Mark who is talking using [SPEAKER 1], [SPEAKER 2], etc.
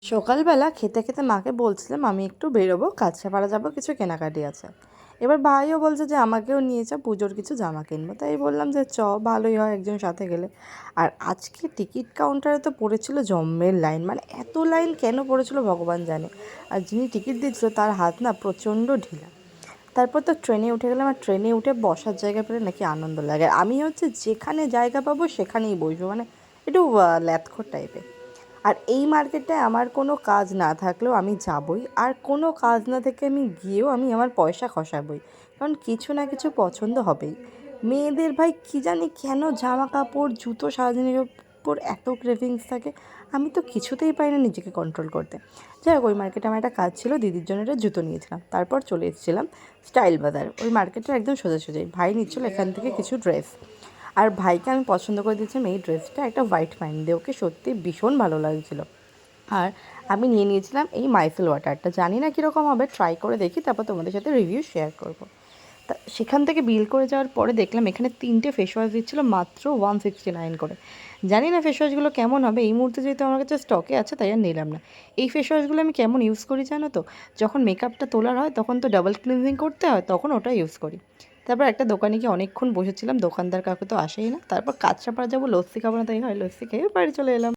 [SPEAKER 1] সকালবেলা খেতে খেতে মাকে বলছিলাম আমি একটু বেরোবো, কাঁচরাপাড়া যাবো, কিছু কেনাকাটি আছে। এবার ভাইও বলছে যে আমাকেও নিয়ে যা, পুজোর কিছু জামা কিনবো। তাই বললাম যে ভালোই হয় একজন সাথে গেলে। আর আজকে টিকিট কাউন্টারে তো পড়েছিল জম্মের লাইন, মানে এত লাইন কেন পড়েছিল ভগবান জানে। আর যিনি টিকিট দিচ্ছিল তার হাত না প্রচণ্ড ঢিলা। তারপর তো ট্রেনে উঠে গেলাম, আর ট্রেনে উঠে বসার জায়গা পেলে নাকি আনন্দ লাগে। আর আমি হচ্ছে যেখানে জায়গা পাবো সেখানেই বসবো, মানে একটু ল্যাথখোর টাইপের। আর এই মার্কেটটায় আমার কোনো কাজ না থাকলেও আমি যাবই, আর কোনো কাজ না থেকে আমি গিয়েও আমি আমার পয়সা খসাবই, কারণ কিছু না কিছু পছন্দ হবেই। মেয়েদের ভাই কী জানি কেন জামা কাপড় জুতো সারাদিনের উপর এত ক্রেভিংস থাকে, আমি তো কিছুতেই পারি না নিজেকে কন্ট্রোল করতে। যাই হোক, ওই মার্কেটে আমার একটা কাজ ছিল, দিদির জন্য একটা জুতো নিয়েছিলাম। তারপর চলে এসেছিলাম স্টাইল বাজার। ওই মার্কেটের একদম সোজাসুজি ভাই নিচ্ছিল এখান থেকে কিছু ড্রেস। আর ভাইকে আমি পছন্দ করে দিয়েছিলাম এই ড্রেসটা, একটা হোয়াইট পাইন দিয়ে, ওকে সত্যি ভীষণ ভালো লাগছিলো। আর আমি নিয়ে নিয়েছিলাম এই মাইসেল ওয়াটারটা, জানি না কীরকম হবে, ট্রাই করে দেখি, তারপর তোমাদের সাথে রিভিউ শেয়ার করব। তা সেখান থেকে বিল করে যাওয়ার পরে দেখলাম এখানে 3টে ফেস ওয়াশ দিচ্ছিলো মাত্র 169 করে। জানি না ফেস ওয়াশগুলো কেমন হবে, এই মুহূর্তে যেহেতু আমার কাছে স্টকে আছে তাই আর নিলাম না। এই ফেস ওয়াশগুলো আমি কেমন ইউজ করি জানো তো, যখন মেকআপটা তোলার হয় তখন তো ডাবল ক্লিনজিং করতে হয়, তখন ওটা ইউজ করি। তারপর একটা দোকানে গিয়ে অনেকক্ষণ বসেছিলাম, দোকানদার কাকু তো আসেই না। তারপর কাঁচরাপাড়া যাবো, লস্যি খাবো না তাই হয়, লস্যি খেয়ে বাড়ি চলে এলাম।